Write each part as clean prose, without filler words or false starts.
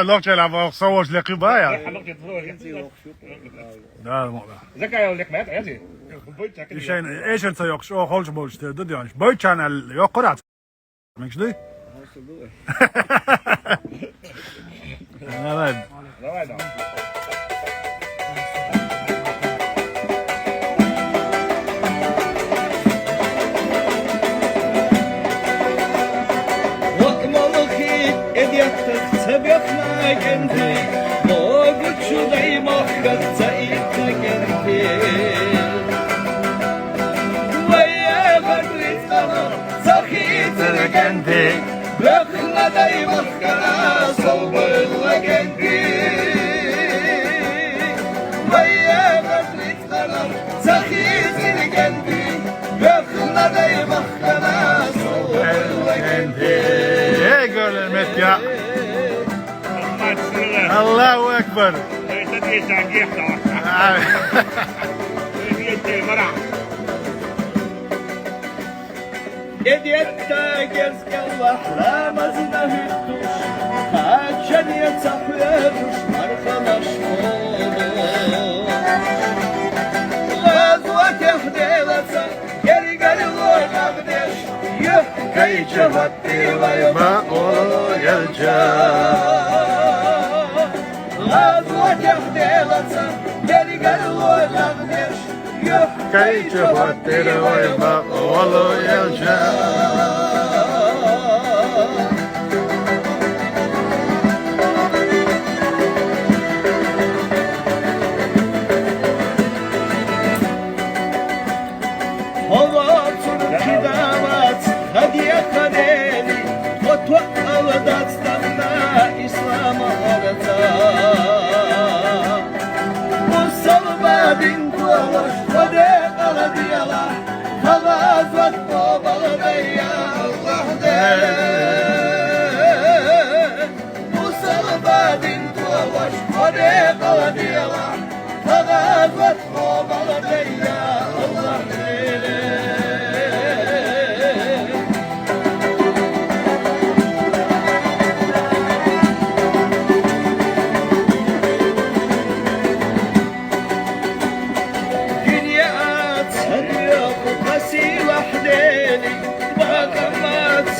Lokça la var savaş lekibaya. Da. Zakaya lekmet yazi. İşin eşen yok şu holç bolç dedi diyor. Boy channel yok kurat. Mekşdi? Evet. سبقنا جنتي موجود شو زي ما خدت جنتي ويا غدرت انا سخيت جنتي بخنا دايما خنا صوب جنتي ويا غدرت انا سخيت جنتي بخنا دايما خنا صوب جنتي Hey gönül metya. Allahu Ekber. Ediyette gezgen lahramazına hüttüş Kaçan yatapıyormuş arkadaş olur Gazva tehdilasa geri geri loy kardeş Yuh kayıcı haddi vayma olu geleceğim Gazva tehdilasa geri geri loy kardeş Yuh Kayıcı hattir vayma olu geleceğim. Hava turki damat hediye kaderi Foto aldatstanna İslam'a arata Musalba bin tuğlaş kode kaladiyala Kavazat babalı ya Allah de Musalba bin tuğlaş kode kaladiyala Kavazat babalı ya Allah de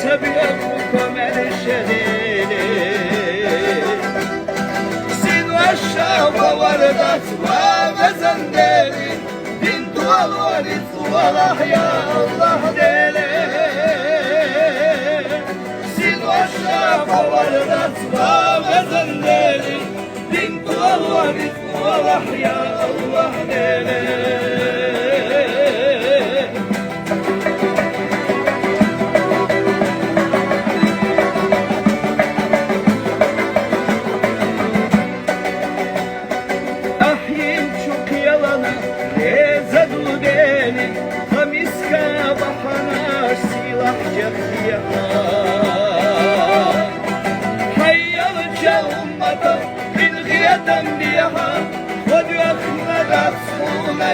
سبيكم الشديد سين والشام وردت وغزندري بنت والورث والأحيا الله ديلي سين والشام وردت وغزندري بنت والورث والأحيا الله ديلي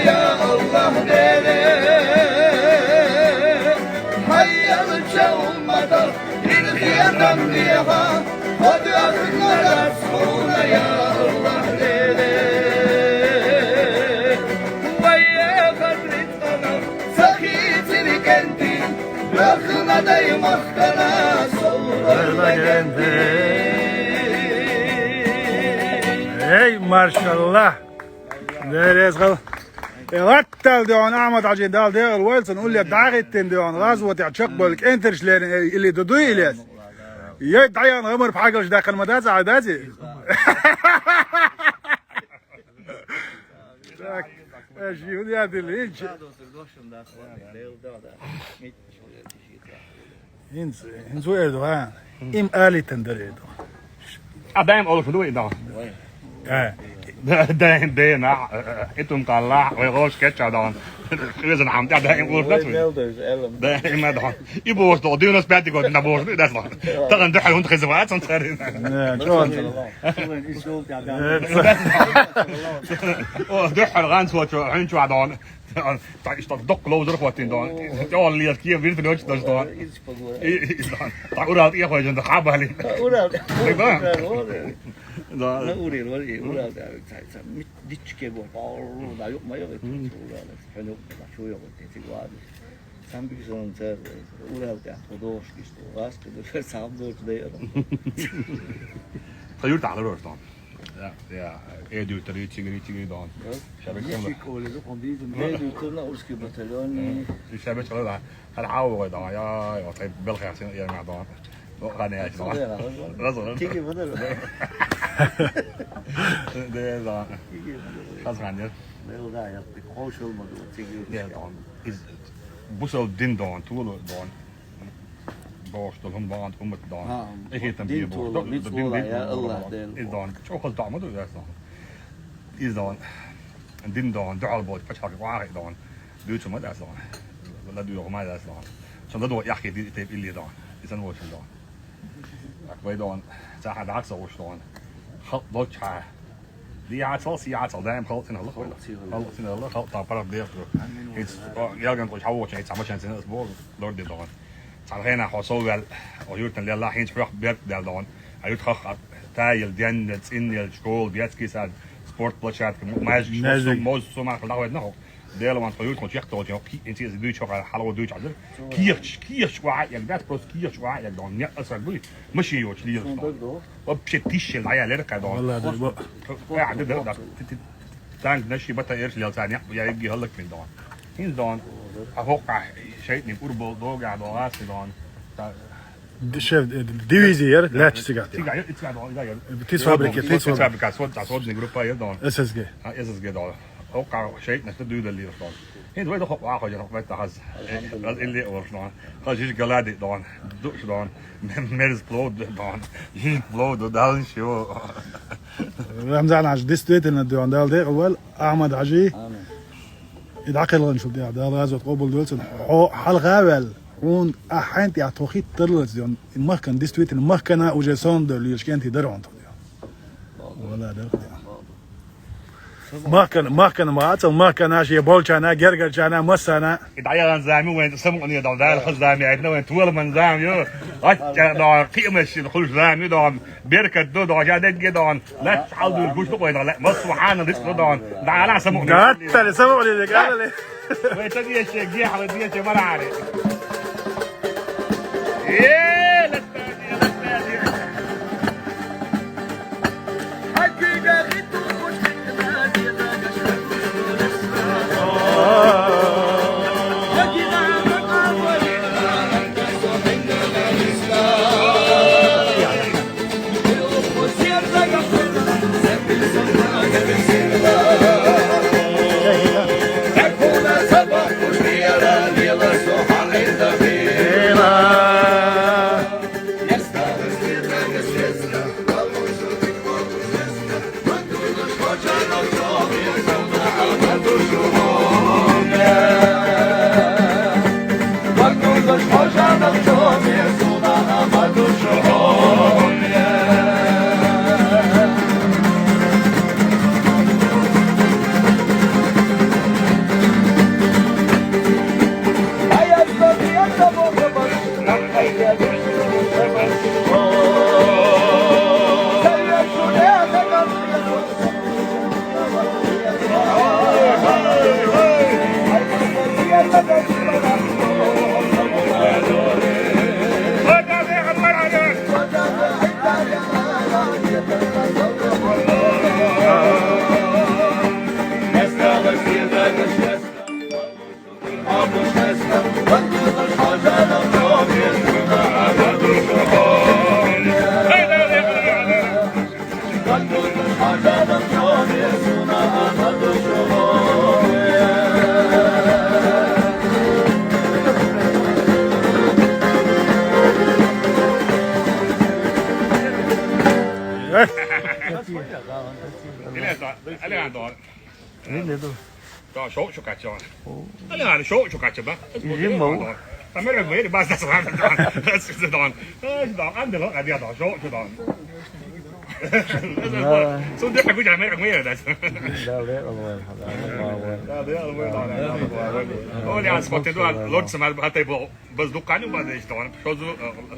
يا الله ديلي حيا الجو مطر للخيام بيها خذ أخنا رسولنا يا الله ديلي ويا خدرت أنا سخيت لكنتي أخنا دايما أخنا صورنا كنتي Hey maşallah. Nereye kal? Gattal diyor Ahmet Hacı dal diyor Wilson ulle dağıttın diyor gazwat يعشقبلك انترشlerin اللي ضدو إليس يا دعيان عمر بحاجة داخل مدازة عدازي ايش يودي هذه الهيج هنزو اردوغان ام آلي تندريدو Adam olur şunu idan. دين انتم طلع ويغوش كاتشادون لازم عم دايم قول بس دايما دون يبوش دو دينوس بعد يقول نبوش ده صح طبعا ده حيوان خزوات صنصرين شو ده حلقان سوتشو عين شو عدون Da ist doch closer wat in dan. Ja, leer keer weer van ons dan. Iets pagora. Is dan. Da uraal ik gewoon de habali. Ural. Da. Na uril var iyi. Ural da. Diçke bu. Da yok mu yok. Ural. Ben yok. Şu yok. Tek var. Sen bir son ter. Ural da. O da hoş işte. Başka da sam doğru da ya. Hayır da alır dan. Ja, doet er iets dan. Diçke öyle de kondizm. Ne diyorsun? Urski batalyon. Dus jij bent wel daar. Hij oude dan. Ja, hij België zijn hier maar dan. Wat gaan hij dan? Dat is Tiki bu da. de dan. Dat gaan je. Ne oldu yaptık. Hoş olmadı. Tiki. Ja dan. Is bu zo din dan, toer dan. Borstel hun baan om het dan. Ik heet hem hier borstel. Is dan. Zo gaat dat maar doen dan. Is dan. En din dan, de albot, wat had ik waar dan. Doet ze maar dat dan. Dat doe je maar dat dan. Zo dat doe ik echt dit heb je dan. Is dan wordt dan. Ik weet dan, ze had dat zo staan. Gaat dat ja. Die had zelfs die had al daar gehad in de lucht. Al in de lucht had daar paar daar. Iets ja gaan toch houden iets aan zijn het boord door dit dan. Zal geen naar zo wel. Of je dan la geen sprach berg daar dan. Hij gaat taal dan het in de school die het sportplощадка, موز سوما خلاص نهو ديالو ما طيوت كنت يحتو جو انت دويتش على حلوه دويتش على كيرش واعي يعني ذات بروس كيرش واعي يعني دون اصلا بي مشي يوش لي وبشتيش العيال اللي كانوا والله ده قاعد ده تانك نشي بتا ايرش لي ثاني يا يجي هلك من دون هين دون اتوقع شيء نقول دو قاعد راسي دون شيف ديفيزير لا تشتغل بتيس فابريكا صوت جروبا يدون اس اس جي دون اوقع شيء نستدو ده اللي دون هين دوي دخل واخو جرب بيت حز اللي اورشنا خاجيش قلادي دون دوش دون ميرز بلود دون يين بلود دالن شو رمزان عج ديستويت ان دون دال دي اول احمد عجي يدعقل نشوف دي دال غازو قبل دولسن حلقه und ahent ja toch iets terlets die mag kan dit weten mag kan ook zo'n de liefskent die daar rond ja wala dat ja mag kan maar kan als je bolchana gergerchana masana دعيا زعمي وين تسمعني دون دال خزامي عندنا وين طول من زعم يو دون قيمة الخلف زعمي دون بركة دون جادك دون لا تعودوا الجوش وين لا مصلحة رزق دون دعنا سمعني قال سمعني لك قال لي وين تدي الشيء جي على دي الشيء ما عارف ايه لا تاني حقيقة غيتو مش نادي ذا قشرة شو كاتشون انا شو كاتشبا يمو امر غير بس دون بس دون دون عندنا قاعد يضع شو دون Så det kan jag inte mer det. Det var Ja, det är det. Och jag ska inte då låt som att det på بس دكاني بعد يشتغل شوزو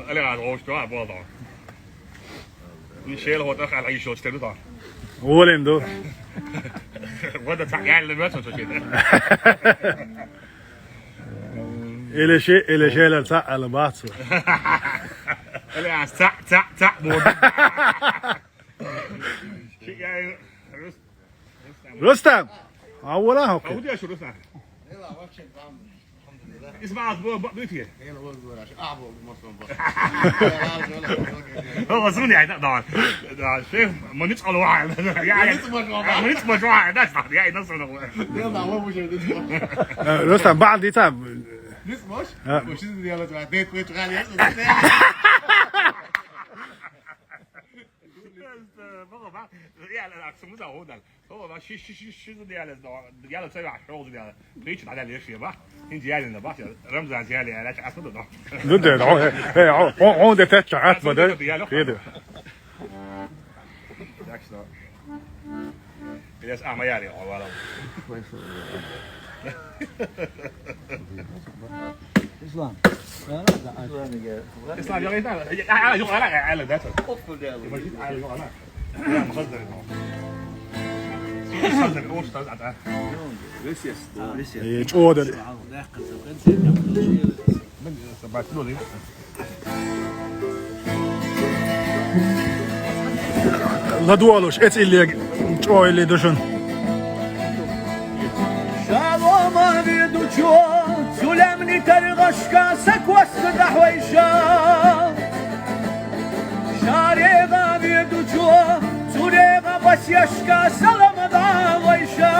اللي قاعد روش تو ابو طبعا يشيل هو دخل على اي شو اشتري طبعا ولين دو وده يعني اللي بس شو كده إلى شيء لا تسأل باتسو اللي قاعد تع مود شيء يعني رستم أولا هوك ودي اشوف رستم اسمع بيتي هو زوني يعني طبعا شيخ ما نسأل واحد يعني ما نسمع واحد ده صح يعني نصر رستم بعد دي تاب نسمعش وش ديالك بعدين كنت غالي يعني اقسم هو ده هو بقى شي دي على سبع شهور دي بريتش على ليش يا بقى انت يعني بقى رمز على يعني علاش اصلا ده ضد عون ده تشعات بدل كده يس اعمى يعني والله اسلام اسلام يا ريت على يوم على ده اطفل ديالو على يوم انا يا مصدر مصدر اوستاذ عاد ايش اودر سبعت له دي لا دوالوش ات اللي جو اللي دوشن شالوما بيدوچو سلمني ترغشكا سكوست دحويشا شاريغا بيدوچو سوريغا بسيشكا سلام داويشا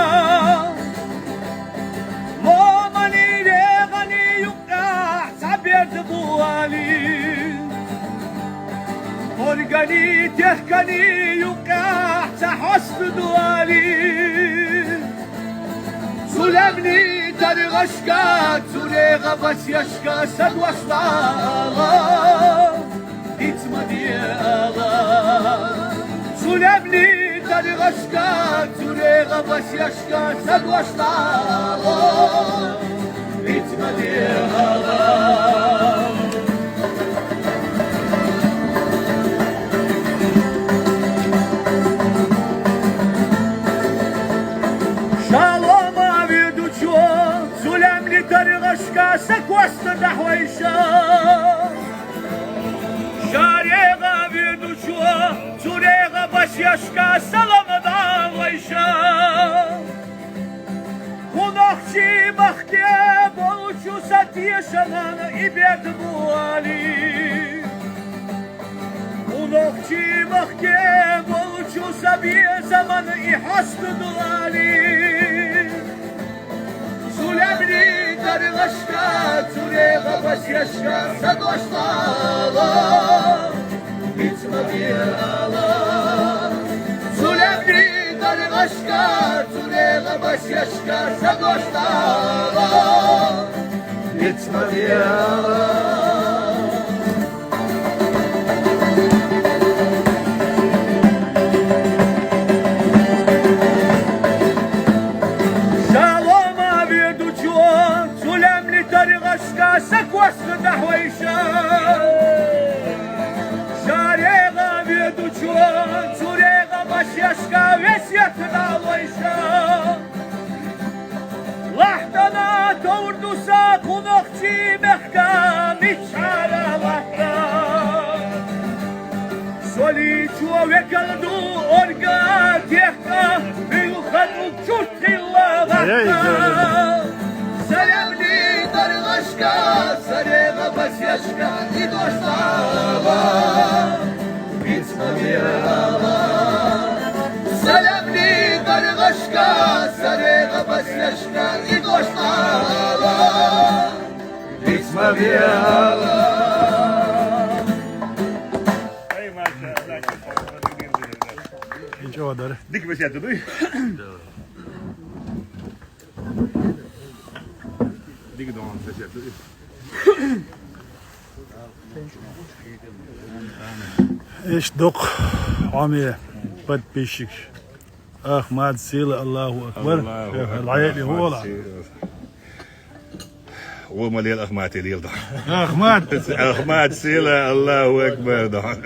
مومني ريغني يقع سبيرت بوالي أرغني تحكني يقع تحسب دوالي سلمني ترغشكا سوريغا بسيشكا سدوشتا إتما دياغا سلمني ترغشكا سوريغا بسيشكا سدوشتا إتما دياغا ترغشكا سكوست دحويشا شاريغا بيدوشو سوريغا بسيشكا سلام داويشا ونخشي بختي بولشو ساتيشنان إبيد بوالي ونخشي بختي بولشو سبي زمان إحسد دوالي سلمني ترغشكا سوريغا بسيشكا سدوشتا إتما ديالا سلمني ترغشكا سوريغا بسيشكا سدوشتا إتما ديالا سكوست دحويشا شاريغا بيدوچو سوريغا بسيشكا وسيت داويشا لحدنا توردو ساقو نخشي مخكا ميشارا لحدا سوليچو وكالدو أورغا تيخكا بيوخدو كشوتي الله سلمني ترغشكا سريغا بسيشكا إدوشتاوا إتما ديالا سلمني ترغشكا سريغا بسيشكا إدوشتاوا إتما ديالا اي ما شاء الله ايش اودر ديك بس يا تدوي ديك دون بس يا تدوي ايش دق عمي بد بيشك احمد سيلة الله اكبر العائلة هو ومليل اخماتي ليل ده احمد اخمات سيلة الله اكبر ده